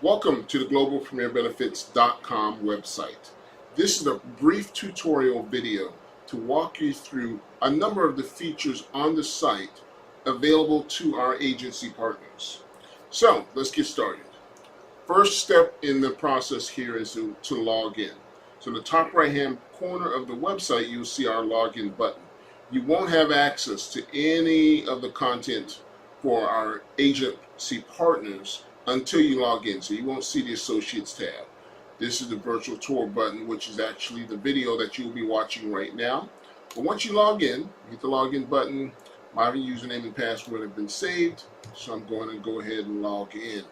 Welcome to the globalpremierbenefits.com website. This is a brief tutorial video to walk you through a number of the features on the site available to our agency partners. So let's get started. First step in the process here is to log in. So in the top right hand corner of the website you'll see our login button. You won't have access to any of the content for our agency partners until you log in, so you won't see the Associates tab. This is the Virtual Tour button, which is actually the video that you'll be watching right now. But once you log in, hit the login button. My username and password have been saved, so I'm going to go ahead and log in.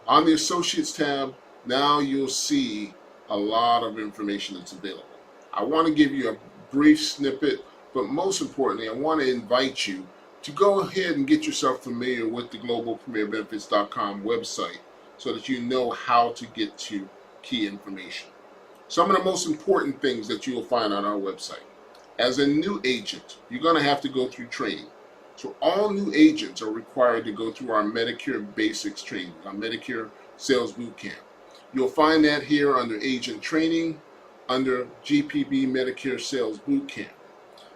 On the Associates tab, now you'll see a lot of information that's available. I want to give you a brief snippet, but most importantly, I want to invite you to go ahead and get yourself familiar with the globalpremierbenefits.com website so that you know how to get to key information. Some of the most important things that you will find on our website. As a new agent, you're going to have to go through training. So all new agents are required to go through our Medicare Basics training, our Medicare Sales Bootcamp. You'll find that here under Agent Training, under GPB Medicare Sales Bootcamp.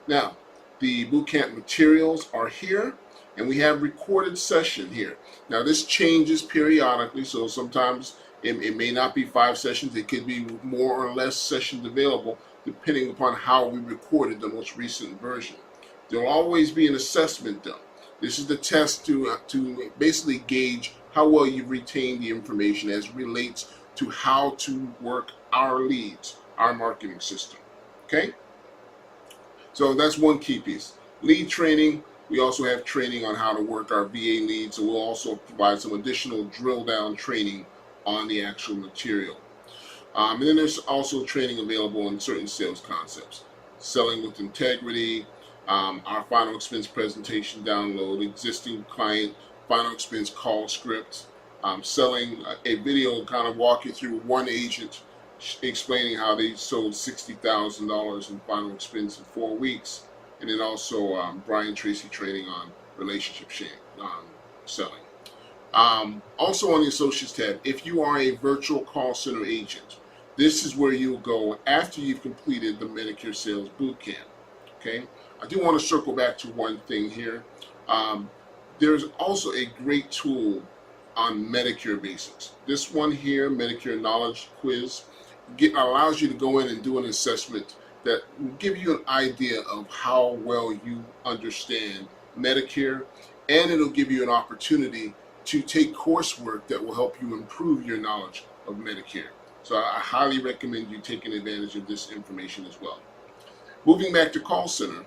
Now, the bootcamp materials are here, and we have recorded session here. Now this changes periodically, so sometimes it may not be 5 sessions. It could be more or less sessions available depending upon how we recorded the most recent version. There will always be an assessment done. This is the test to basically gauge how well you've retained the information as it relates to how to work our leads, our marketing system. Okay? So that's one key piece. Lead training, we also have training on how to work our VA leads, so we'll also provide some additional drill down training on the actual material. And then there's also training available on certain sales concepts. Selling with integrity, our final expense presentation download, existing client final expense call scripts, selling a video kind of walk you through one agent explaining how they sold $60,000 in final expense in 4 weeks, and then also Brian Tracy training on relationship selling. Also on the Associates tab, if you are a virtual call center agent, this is where you'll go after you've completed the Medicare Sales Bootcamp. Okay, I do want to circle back to one thing here. There's also a great tool on Medicare Basics. This one here, Medicare Knowledge Quiz, allows you to go in and do an assessment that will give you an idea of how well you understand Medicare, and it'll give you an opportunity to take coursework that will help you improve your knowledge of Medicare. So I highly recommend you taking advantage of this information as well. Moving back to call center,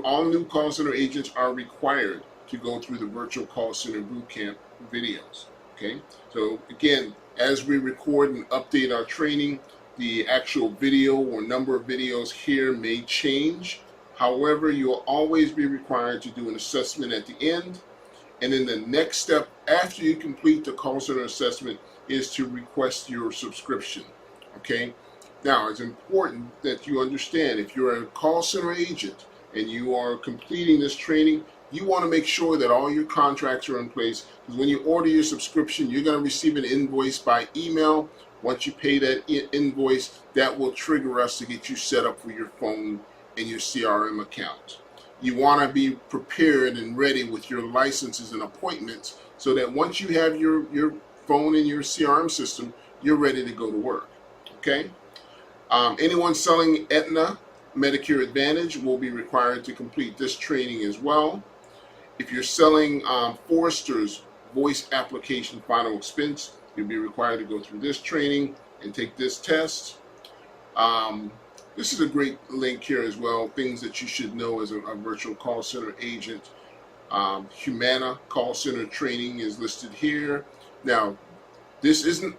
all new call center agents are required to go through the Virtual Call Center Bootcamp videos. Okay, so again, as we record and update our training, the actual video or number of videos here may change. However, you'll always be required to do an assessment at the end. And then the next step after you complete the call center assessment is to request your subscription. Okay? Now, it's important that you understand if you're a call center agent and you are completing this training, you want to make sure that all your contracts are in place, because when you order your subscription, you're going to receive an invoice by email. Once you pay that invoice, that will trigger us to get you set up for your phone and your CRM account. You want to be prepared and ready with your licenses and appointments so that once you have your phone and your CRM system, you're ready to go to work. Okay? Anyone selling Aetna Medicare Advantage will be required to complete this training as well. If you're selling Forrester's voice application final expense, you'll be required to go through this training and take this test. This is a great link here as well, things that you should know as a virtual call center agent. Humana call center training is listed here. Now, this isn't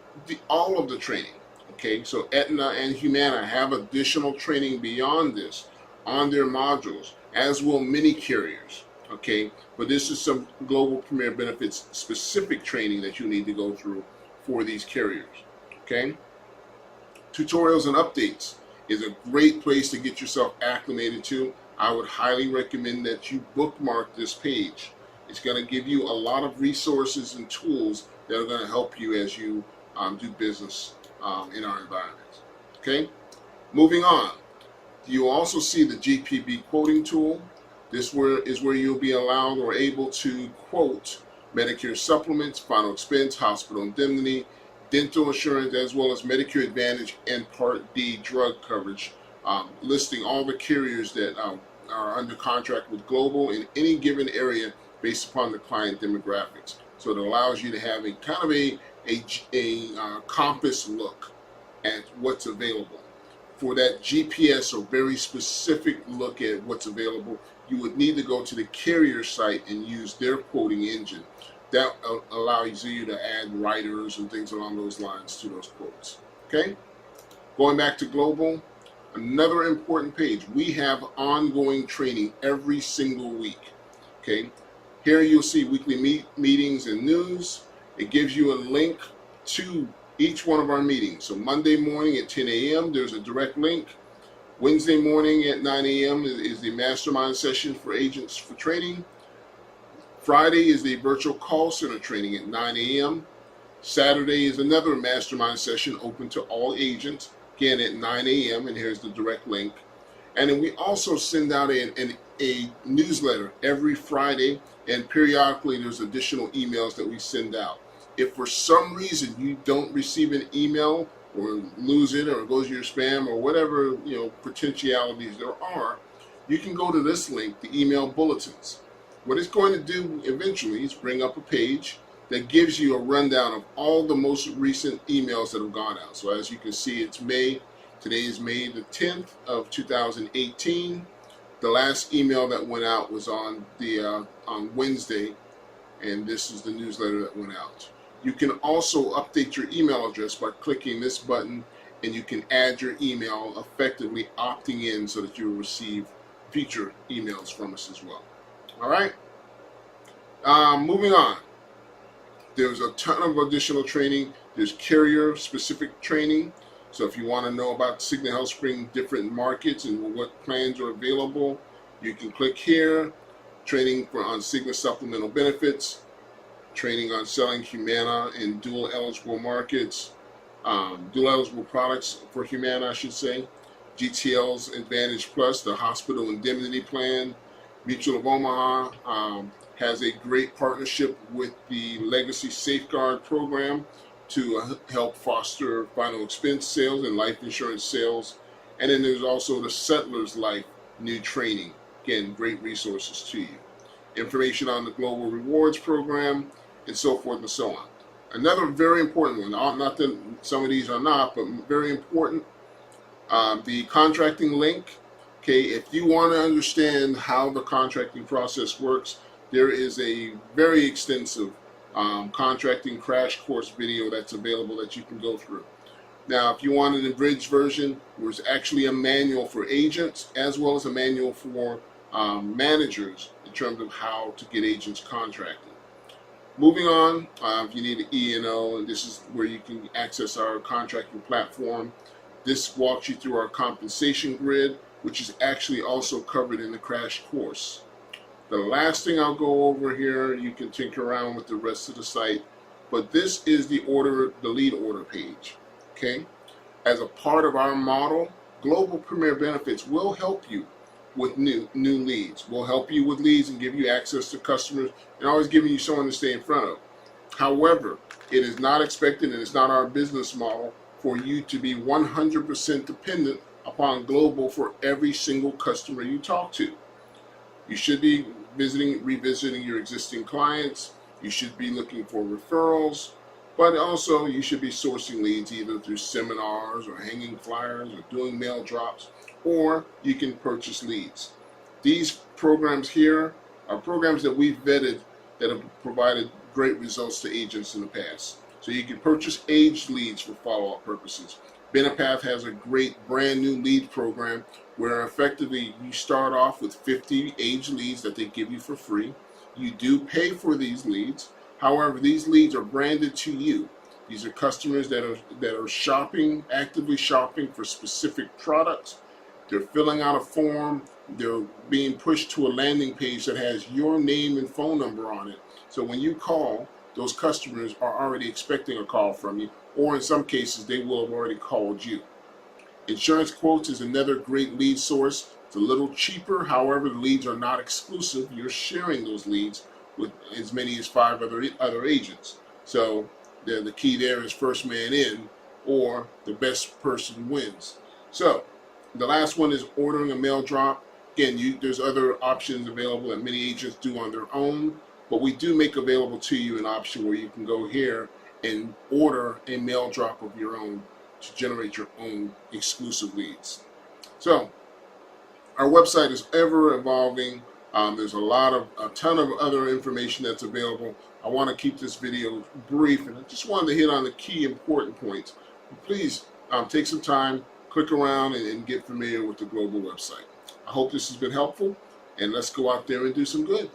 all of the training. Okay, so Aetna and Humana have additional training beyond this on their modules, as will many carriers. Okay, but this is some Global Premier Benefits specific training that you need to go through for these carriers. Okay, tutorials and updates is a great place to get yourself acclimated to. I would highly recommend that you bookmark this page. It's going to give you a lot of resources and tools that are going to help you as you do business in our environment. Okay, moving on. You also see the GPB quoting tool. This is where you'll be allowed or able to quote Medicare supplements, final expense, hospital indemnity, dental insurance, as well as Medicare Advantage and Part D drug coverage, listing all the carriers that are under contract with Global in any given area based upon the client demographics. So it allows you to have a kind of a compass look at what's available. For that GPS or very specific look at what's available, you would need to go to the carrier site and use their quoting engine. That allows you to add writers and things along those lines to those quotes. Okay? Going back to Global, another important page. We have ongoing training every single week. Okay? Here you'll see weekly meetings and news. It gives you a link to each one of our meetings. So Monday morning at 10 a.m. there's a direct link. Wednesday morning at 9 a.m. is the mastermind session for agents for training. Friday is the virtual call center training at 9 a.m. Saturday is another mastermind session open to all agents, again at 9 a.m. and here's the direct link. And then we also send out a newsletter every Friday, and periodically there's additional emails that we send out. If for some reason you don't receive an email or lose it or it goes to your spam or whatever potentialities there are, you can go to this link, the email bulletins. What it's going to do eventually is bring up a page that gives you a rundown of all the most recent emails that have gone out. So as you can see, it's May. Today is May the 10th of 2018. The last email that went out was on Wednesday, and this is the newsletter that went out. You can also update your email address by clicking this button, and you can add your email, effectively opting in so that you will receive future emails from us as well. All right. Moving on. There's a ton of additional training. There's carrier-specific training. So if you want to know about Cigna HealthSpring different markets and what plans are available, you can click here. Training on Cigna supplemental benefits. Training on selling Humana in dual eligible markets, dual eligible products for Humana, I should say. GTL's Advantage Plus, the hospital indemnity plan. Mutual of Omaha has a great partnership with the Legacy Safeguard program to help foster final expense sales and life insurance sales. And then there's also the Settlers Life new training. Again, great resources to you. Information on the Global Rewards program, and so forth and so on. Another very important one, not that some of these are not, but very important, the contracting link. Okay, if you want to understand how the contracting process works, there is a very extensive contracting crash course video that's available that you can go through. Now, if you want an abridged version, there's actually a manual for agents as well as a manual for managers in terms of how to get agents contracted. Moving on, if you need an E&O, and this is where you can access our contracting platform. This walks you through our compensation grid, which is actually also covered in the crash course. The last thing I'll go over here, you can tinker around with the rest of the site, but this is the lead order page. Okay, as a part of our model, Global Premier Benefits will help you with new leads. We'll help you with leads and give you access to customers and always giving you someone to stay in front of. However, it is not expected, and it's not our business model, for you to be 100% dependent upon Global for every single customer you talk to. You should be revisiting your existing clients. You should be looking for referrals, but also you should be sourcing leads either through seminars or hanging flyers or doing mail drops, or you can purchase leads. These programs here are programs that we've vetted that have provided great results to agents in the past. So you can purchase aged leads for follow-up purposes. Benepath has a great brand new lead program where effectively you start off with 50 aged leads that they give you for free. You do pay for these leads. However, these leads are branded to you. These are customers that are shopping, actively shopping for specific products. They're filling out a form. They're being pushed to a landing page that has your name and phone number on it. So when you call, those customers are already expecting a call from you, or in some cases, they will have already called you. Insurance quotes is another great lead source. It's a little cheaper. However, the leads are not exclusive. You're sharing those leads with as many as 5 other agents. So the key there is first man in, or the best person wins. So the last one is ordering a mail drop. Again, there's other options available that many agents do on their own, but we do make available to you an option where you can go here and order a mail drop of your own to generate your own exclusive leads. So our website is ever evolving. There's a ton of other information that's available. I want to keep this video brief, and I just wanted to hit on the key important points. Please take some time, click around, and get familiar with the global website. I hope this has been helpful, and let's go out there and do some good.